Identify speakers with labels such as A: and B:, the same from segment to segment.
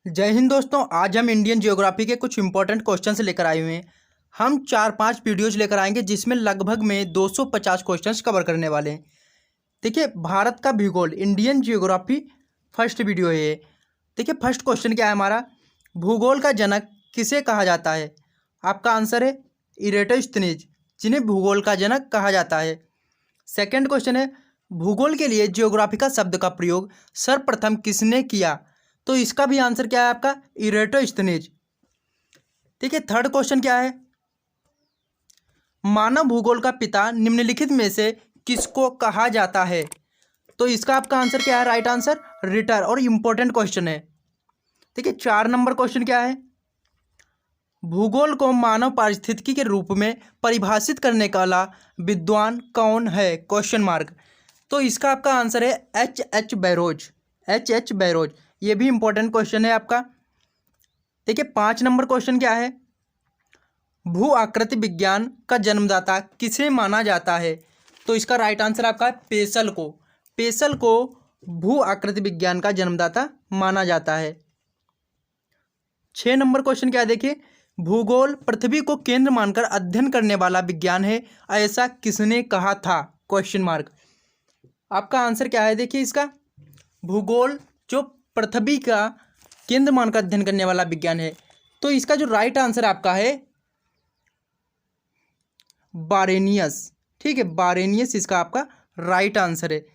A: जय हिंद दोस्तों। आज हम इंडियन ज्योग्राफी के कुछ इंपॉर्टेंट क्वेश्चंस लेकर आए हुए हैं। हम 4-5 वीडियोज लेकर आएंगे जिसमें लगभग में 250 क्वेश्चंस कवर करने वाले हैं। देखिए, भारत का भूगोल इंडियन ज्योग्राफी फर्स्ट वीडियो है ये। देखिए, फर्स्ट क्वेश्चन क्या है हमारा, भूगोल का जनक किसे कहा जाता है? आपका आंसर है इरेटोस्थनीज, जिन्हें भूगोल का जनक कहा जाता है। सेकेंड क्वेश्चन है, भूगोल के लिए ज्योग्राफिकल शब्द का प्रयोग सर्वप्रथम किसने किया? तो इसका भी आंसर क्या है आपका, इरेटोस्थनीज। ठीक है, थर्ड क्वेश्चन क्या है, मानव भूगोल का पिता निम्नलिखित में से किसको कहा जाता है? तो इसका आपका आंसर क्या है, राइट आंसर रिटर, और इंपॉर्टेंट क्वेश्चन है। ठीक है, 4 नंबर क्वेश्चन क्या है, भूगोल को मानव पारिस्थितिकी के रूप में परिभाषित करने वाला विद्वान कौन है? Question mark. तो इसका आपका आंसर है H.H. बैरोज। H.H. बैरोज, ये भी इंपॉर्टेंट क्वेश्चन है आपका। देखिए, 5 नंबर क्वेश्चन क्या है, भू आकृति विज्ञान का जन्मदाता किसे माना जाता है? तो इसका राइट आंसर आपका है पेसल को। पेसल को भू आकृति विज्ञान का जन्मदाता माना जाता है। 6 नंबर क्वेश्चन क्या है, देखिए, भूगोल पृथ्वी को केंद्र मानकर अध्ययन करने वाला विज्ञान है, ऐसा किसने कहा था? Question mark. आपका आंसर क्या है, देखिए इसका, भूगोल जो पृथ्वी का केंद्र मानकर अध्ययन करने वाला विज्ञान है, तो इसका जो राइट आंसर आपका है बारेनियस। ठीक है, बारेनियस इसका आपका राइट आंसर है।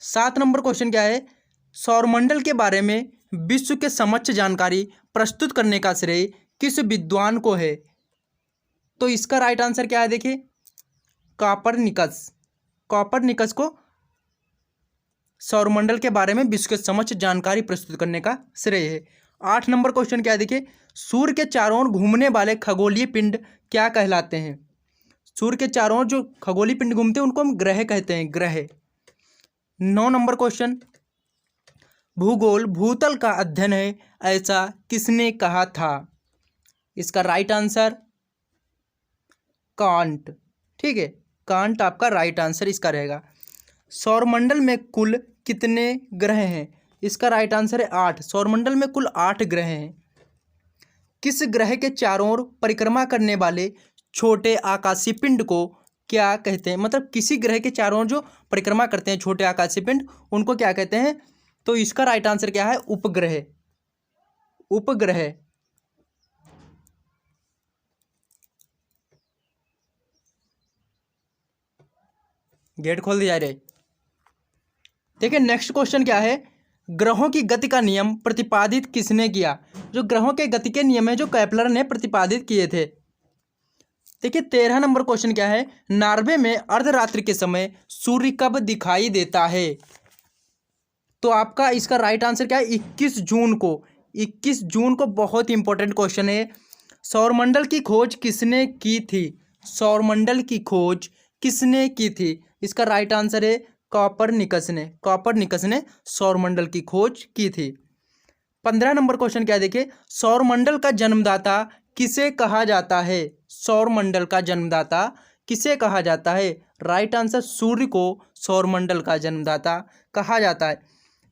A: 7 नंबर क्वेश्चन क्या है, सौरमंडल के बारे में विश्व के समक्ष जानकारी प्रस्तुत करने का श्रेय किस विद्वान को है? तो इसका राइट आंसर क्या है, देखिए कॉपरनिकस। कॉपरनिकस को सौरमंडल के बारे में विश्व के समक्ष जानकारी प्रस्तुत करने का श्रेय है। 8 नंबर क्वेश्चन क्या है, देखिए, सूर्य के चारों ओर घूमने वाले खगोलीय पिंड क्या कहलाते हैं? सूर्य के चारों ओर जो खगोलीय पिंड घूमते हैं उनको हम ग्रह कहते हैं, ग्रह। 9 नंबर क्वेश्चन, भूगोल भूतल का अध्ययन है, ऐसा किसने कहा था? इसका राइट आंसर कांट। ठीक है, कांट आपका राइट आंसर इसका रहेगा। सौरमंडल में कुल कितने ग्रह हैं? इसका राइट आंसर है 8। सौरमंडल में कुल 8 ग्रह हैं। किस ग्रह के चारों ओर परिक्रमा करने वाले छोटे आकाशीय पिंड को क्या कहते हैं? मतलब किसी ग्रह के चारों ओर जो परिक्रमा करते हैं छोटे आकाशीय पिंड, उनको क्या कहते हैं? तो इसका राइट आंसर क्या है, उपग्रह। उपग्रह। गेट खोल दिया रे। देखिए, नेक्स्ट क्वेश्चन क्या है, ग्रहों की गति का नियम प्रतिपादित किसने किया? जो ग्रहों के गति के नियम है जो केपलर ने प्रतिपादित किए थे। देखिए, 13 नंबर क्वेश्चन क्या है, नॉर्वे में अर्धरात्रि के समय सूर्य कब दिखाई देता है? तो आपका इसका राइट आंसर क्या है, 21 जून को। 21 जून को बहुत इंपॉर्टेंट क्वेश्चन है। सौरमंडल की खोज किसने की थी? सौरमंडल की खोज किसने की थी? इसका राइट आंसर है कॉपरनिकस ने। कॉपरनिकस ने सौरमंडल की खोज की थी। 15 नंबर क्वेश्चन क्या है, देखिए, सौरमंडल का जन्मदाता किसे कहा जाता है? सौरमंडल का जन्मदाता किसे कहा जाता है? राइट आंसर सूर्य को सौरमंडल का जन्मदाता कहा जाता है।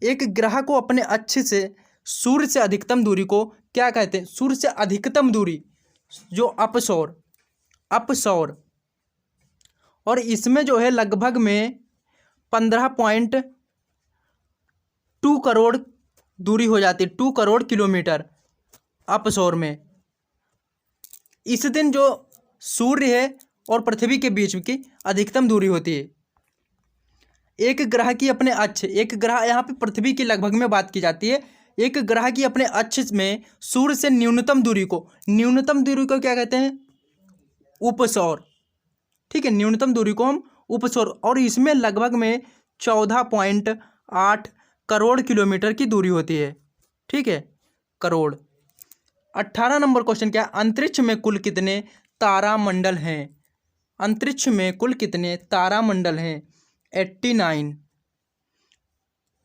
A: एक ग्रह को अपने अक्ष से सूर्य से अधिकतम दूरी को क्या कहते हैं? सूर्य से अधिकतम दूरी जो अपसौर, अपसौर, और इसमें जो है लगभग में 15.2 करोड़ दूरी हो जाती है, 2 करोड़ किलोमीटर अपसौर में। इस दिन जो सूर्य है और पृथ्वी के बीच की अधिकतम दूरी होती है। एक ग्रह की अपने अक्ष, एक ग्रह, यहाँ पे पृथ्वी की लगभग में बात की जाती है, एक ग्रह की अपने अक्ष में सूर्य से न्यूनतम दूरी को, न्यूनतम दूरी को क्या कहते हैं? उपसौर। ठीक है, न्यूनतम दूरी को हम उपसौर, और इसमें लगभग में 14.8 करोड़ किलोमीटर की दूरी होती है। ठीक है, करोड़। 18 नंबर क्वेश्चन क्या है, अंतरिक्ष में कुल कितने तारामंडल हैं? अंतरिक्ष में कुल कितने तारामंडल हैं? 89।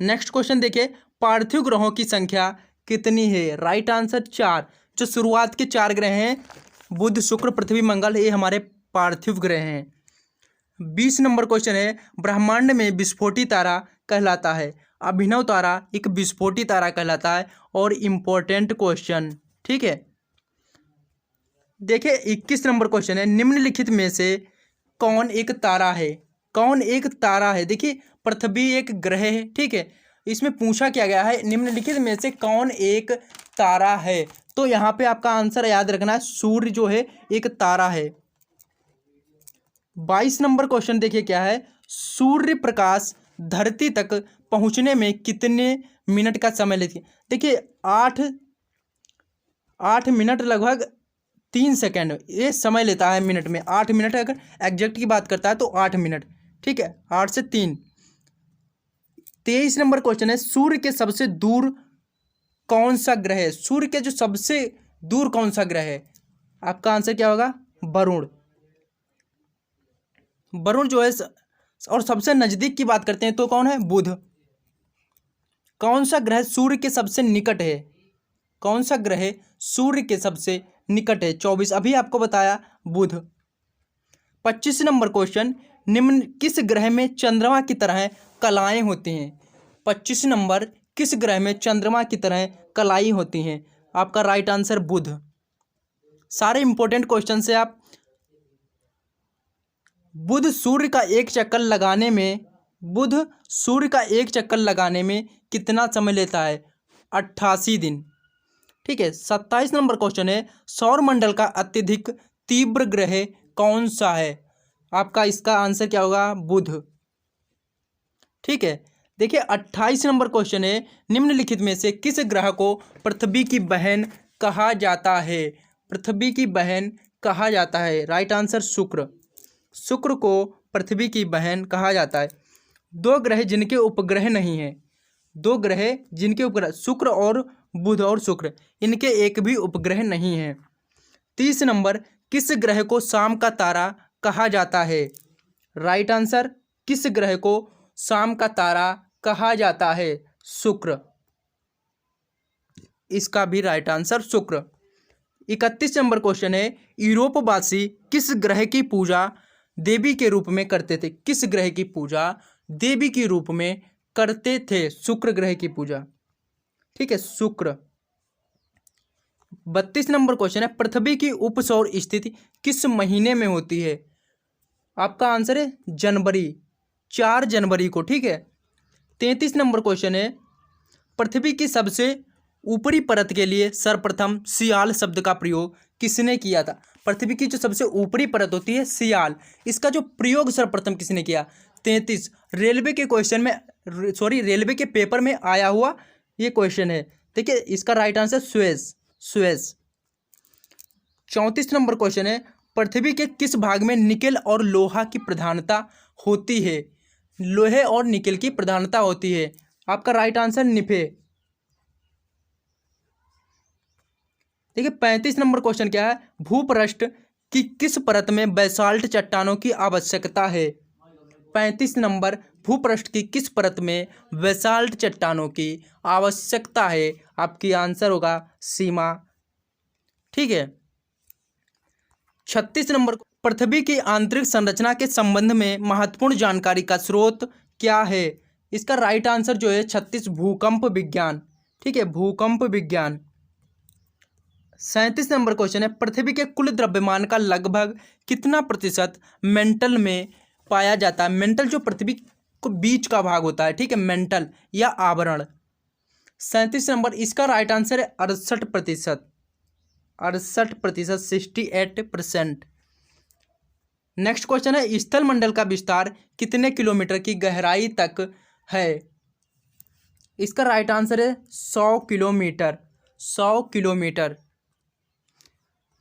A: नेक्स्ट क्वेश्चन देखिए, पार्थिव ग्रहों की संख्या कितनी है? Right answer 4। जो शुरुआत के 4 ग्रह हैं, बुध, शुक्र, पृथ्वी, मंगल, ये हमारे पार्थिव ग्रह हैं। 20 नंबर क्वेश्चन है, ब्रह्मांड में विस्फोटी तारा कहलाता है, अभिनव तारा एक विस्फोटी तारा कहलाता है। और इम्पोर्टेंट क्वेश्चन, ठीक है, देखिए 21 नंबर क्वेश्चन है, निम्नलिखित में से कौन एक तारा है? कौन एक तारा है? देखिए पृथ्वी एक ग्रह है, ठीक है, इसमें पूछा क्या गया है, निम्नलिखित में से कौन एक तारा है? तो यहाँ पे आपका आंसर याद रखना है, सूर्य जो है एक तारा है। 22 नंबर क्वेश्चन देखिए क्या है, सूर्य प्रकाश धरती तक पहुँचने में कितने मिनट का समय लेती है? देखिए 8 मिनट लगभग 3 सेकेंड ये समय लेता है मिनट में। 8 मिनट, अगर एग्जैक्ट की बात करता है तो 8 मिनट, ठीक है, 8 से 3। 23 नंबर क्वेश्चन है, सूर्य के सबसे दूर कौन सा ग्रह है? सूर्य के जो सबसे दूर कौन सा ग्रह है? आपका आंसर क्या होगा? वरुण। वरुण जो है, और सबसे नजदीक की बात करते हैं तो कौन है? बुध। कौन सा ग्रह सूर्य के सबसे निकट है? कौन सा ग्रह सूर्य के सबसे निकट है? 24 अभी आपको बताया, बुध। 25 नंबर क्वेश्चन, निम्न किस ग्रह में चंद्रमा की तरह कलाएं होती हैं? 25 नंबर, किस ग्रह में चंद्रमा की तरह कलाई होती हैं? आपका राइट आंसर बुध। सारे इंपॉर्टेंट क्वेश्चन से आप, बुध सूर्य का एक चक्कर लगाने में कितना समय लेता है? 88 दिन, ठीक है। 27 नंबर क्वेश्चन है, सौरमंडल का अत्यधिक तीव्र ग्रह कौन सा है? आपका इसका आंसर क्या होगा? बुध, ठीक है। देखिए 28 नंबर क्वेश्चन है, निम्नलिखित में से किस ग्रह को पृथ्वी की बहन कहा जाता है? पृथ्वी की बहन कहा जाता है, राइट आंसर शुक्र। शुक्र को पृथ्वी की बहन कहा जाता है। 2 ग्रह जिनके उपग्रह नहीं है, 2 ग्रह जिनके उपग्रह, शुक्र और बुध और शुक्र, इनके एक भी उपग्रह नहीं है। 30 नंबर, किस ग्रह को शाम का तारा कहा जाता है? राइट आंसर, किस ग्रह को शाम का तारा कहा जाता है? शुक्र, इसका भी राइट आंसर शुक्र। 31 नंबर क्वेश्चन है, यूरोपवासी किस ग्रह की पूजा देवी के रूप में करते थे? किस ग्रह की पूजा देवी के रूप में करते थे? शुक्र ग्रह की पूजा, ठीक है, शुक्र। 32 नंबर क्वेश्चन है, पृथ्वी की उपसौर स्थिति किस महीने में होती है? आपका आंसर है जनवरी, 4 जनवरी को, ठीक है। 33 नंबर क्वेश्चन है, पृथ्वी की सबसे ऊपरी परत के लिए सर्वप्रथम सियाल शब्द का प्रयोग किसने किया था? पृथ्वी की जो सबसे ऊपरी परत होती है सियाल, इसका जो प्रयोग सर्वप्रथम किसने किया? 33 रेलवे के क्वेश्चन में, रेलवे के पेपर में आया हुआ ये क्वेश्चन है। देखिए इसका right answer Suez. 34 number question है, पृथ्वी के किस भाग में निकेल और लोहा की प्रधानता होती है? लोहे और निकेल की प्रधानता होती है। आपका राइट आंसर निफे। देखिए 35 नंबर क्वेश्चन क्या है, भूपृष्ठ की किस परत में बेसाल्ट चट्टानों की आवश्यकता है? 35 नंबर, भूपृष्ठ की किस परत में बेसाल्ट चट्टानों की आवश्यकता है? आपकी आंसर होगा सीमा, ठीक है। 36 नंबर, पृथ्वी की आंतरिक संरचना के संबंध में महत्वपूर्ण जानकारी का स्रोत क्या है? इसका राइट आंसर जो है 36 भूकंप विज्ञान, ठीक है, भूकंप विज्ञान। 37 नंबर क्वेश्चन है, पृथ्वी के कुल द्रव्यमान का लगभग कितना प्रतिशत मेंटल में पाया जाता है? मेंटल जो पृथ्वी को बीच का भाग होता है, ठीक है, मेंटल या आवरण। 37 नंबर, इसका राइट आंसर है 68%, 68%। नेक्स्ट क्वेश्चन है, स्थल मंडल का विस्तार कितने किलोमीटर की गहराई तक है? इसका राइट आंसर है 100 किलोमीटर, 100 किलोमीटर।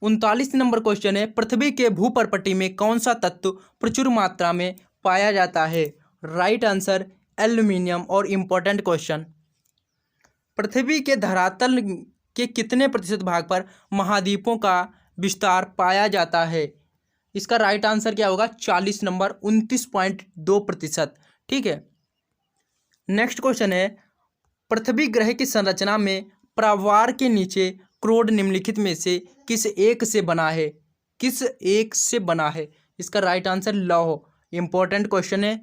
A: 39 नंबर क्वेश्चन है, पृथ्वी के भूपर्पटी में कौन सा तत्व प्रचुर मात्रा में पाया जाता है? Right answer aluminium. और इम्पोर्टेंट क्वेश्चन, पृथ्वी के धरातल के कितने प्रतिशत भाग पर महाद्वीपों का विस्तार पाया जाता है? इसका राइट आंसर क्या होगा? 40 नंबर, 29.2%, ठीक है। नेक्स्ट क्वेश्चन है, पृथ्वी ग्रह की संरचना में प्रावार के नीचे क्रोड निम्नलिखित में से किस एक से बना है? किस एक से बना है? इसका राइट आंसर लौह। इंपॉर्टेंट क्वेश्चन है।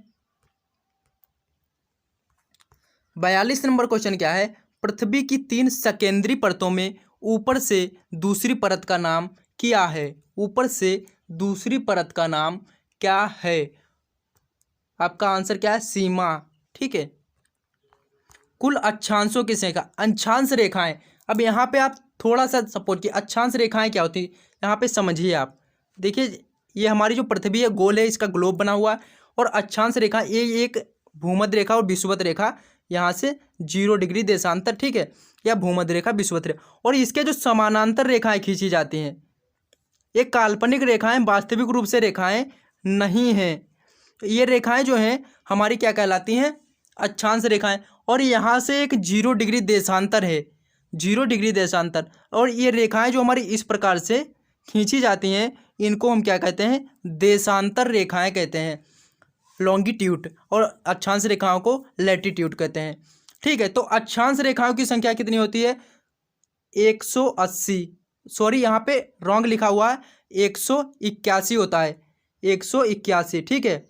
A: 42 नंबर क्वेश्चन क्या है, पृथ्वी की 3 सकेंद्री परतों में ऊपर से दूसरी परत का नाम क्या है? ऊपर से दूसरी परत का नाम क्या है? आपका आंसर क्या है? सीमा। ठीक है। कुल अक्षांशों की संख्या, अक्षांश रेखाएं। अब यहाँ पे आप थोड़ा सा सपोर्ट किए, अक्षांश रेखाएं क्या होती है यहाँ पे समझिए आप। देखिए ये हमारी जो पृथ्वी है गोल है, इसका ग्लोब बना हुआ है, और अक्षांश रेखा ये एक भूमध्य रेखा और विषुवत रेखा, यहाँ से 0 डिग्री देशांतर, ठीक है, या भूमध्य रेखा विषुवत रेखा, और इसके जो समानांतर रेखाएं खींची जाती हैं, ये काल्पनिक रेखाएं, वास्तविक रूप से रेखाएं नहीं हैं। ये रेखाएं जो हैं हमारी क्या कहलाती हैं? अक्षांश रेखाएं। और यहाँ से एक 0 डिग्री देशांतर है, 0 डिग्री देशांतर, और ये रेखाएं जो हमारी इस प्रकार से खींची जाती हैं, इनको हम क्या कहते हैं? देशांतर रेखाएं कहते हैं, लॉन्गिट्यूड, और अक्षांश रेखाओं को लैटिट्यूड कहते हैं। ठीक है, तो अक्षांश रेखाओं की संख्या कितनी होती है? 180, सॉरी यहाँ पे रॉन्ग लिखा हुआ है, 181 होता है, 181। ठीक है,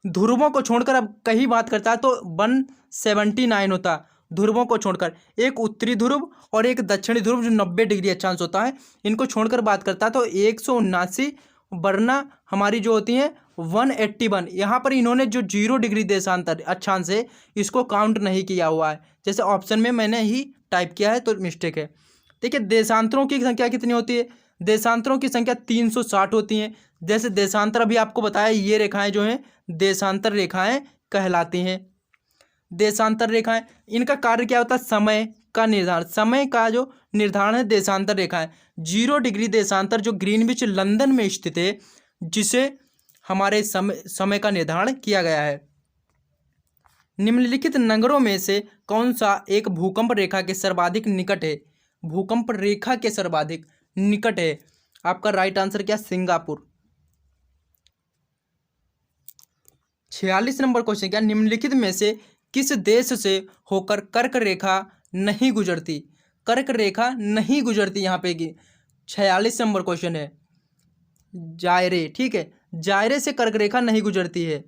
A: ध्रुवों को छोड़कर, अब कहीं बात करता है तो 179 होता है ध्रुवों को छोड़कर। एक उत्तरी ध्रुव और एक दक्षिणी ध्रुव जो 90 डिग्री अक्षांश होता है, इनको छोड़कर बात करता है तो 179, वरना हमारी जो होती है 181। यहाँ पर इन्होंने जो 0 डिग्री देशांतर अक्षांश है इसको काउंट नहीं किया हुआ है, जैसे ऑप्शन में मैंने ही टाइप किया है तो मिस्टेक है। देखिए देशांतरों की संख्या कितनी होती है? देशांतरों की संख्या 360 होती हैं। जैसे देशांतर अभी आपको बताया, ये रेखाएं जो हैं देशांतर रेखाएं कहलाती हैं। देशांतर रेखाएं, इनका कार्य क्या होता है? समय का निर्धारण, समय का जो निर्धारण है देशांतर रेखाएं। 0 डिग्री देशांतर जो ग्रीनविच लंदन में स्थित है, जिसे हमारे समय का निर्धारण किया गया है। निम्नलिखित नगरों में से कौन सा एक भूकंप रेखा के सर्वाधिक निकट है? भूकंप रेखा के सर्वाधिक निकट है। आपका राइट आंसर क्या? सिंगापुर। 46 नंबर क्वेश्चन क्या? निम्नलिखित में से किस देश से होकर कर्क रेखा नहीं गुजरती? कर्क रेखा नहीं गुजरती यहाँ पे की 46 नंबर क्वेश्चन है। जायरे, ठीक है, जायरे से कर्क रेखा नहीं गुजरती है,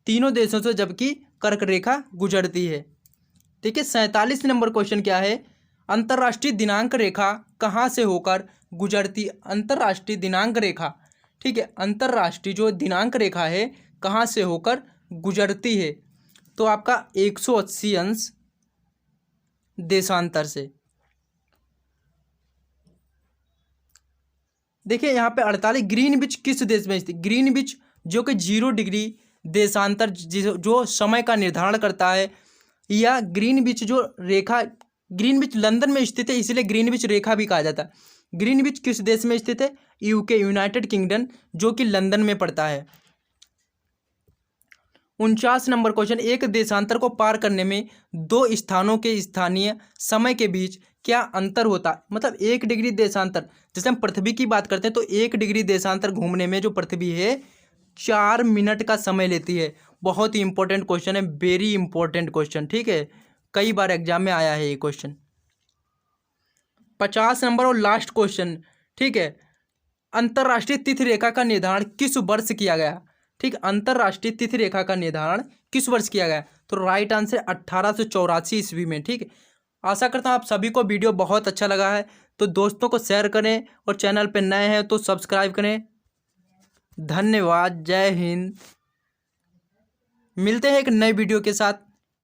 A: तीनों देशों से जबकि कर्क रेखा गुजरती है। ठीक है, 47 नंबर क्वेश्चन क्या है? अंतर्राष्ट्रीय दिनांक रेखा कहाँ से होकर गुजरती? अंतर्राष्ट्रीय दिनांक रेखा, ठीक है, अंतर्राष्ट्रीय जो दिनांक रेखा है कहाँ से होकर गुजरती है? तो आपका 180 अंश देशांतर से। देखिए यहाँ पे 48, ग्रीनविच किस देश में स्थित? ग्रीनविच जो कि 0 डिग्री देशांतर जो समय का निर्धारण करता है, या ग्रीनविच जो रेखा, ग्रीनविच लंदन में स्थित है इसलिए ग्रीनविच रेखा भी कहा जाता है। ग्रीनविच किस देश में स्थित है? यूके, यूनाइटेड किंगडम, जो कि लंदन में पड़ता है। 49 नंबर क्वेश्चन, एक देशांतर को पार करने में 2 स्थानों के स्थानीय समय के बीच क्या अंतर होता है? मतलब 1 डिग्री देशांतर, जैसे हम पृथ्वी की बात करते हैं तो 1 डिग्री देशांतर घूमने में जो पृथ्वी है 4 मिनट का समय लेती है। बहुत ही इंपॉर्टेंट क्वेश्चन है, वेरी इंपॉर्टेंट क्वेश्चन। ठीक है, कई बार एग्जाम में आया है ये क्वेश्चन। 50 नंबर और लास्ट क्वेश्चन, ठीक है, अंतर्राष्ट्रीय तिथि रेखा का निर्धारण किस वर्ष किया गया? ठीक, अंतर्राष्ट्रीय तिथि रेखा का निर्धारण किस वर्ष किया गया? तो राइट आंसर 1884 ईस्वी में। ठीक है, आशा करता हूँ आप सभी को वीडियो बहुत अच्छा लगा है, तो दोस्तों को शेयर करें और चैनल पर नए हैं तो सब्सक्राइब करें। धन्यवाद, जय हिंद। मिलते हैं एक नए वीडियो के साथ।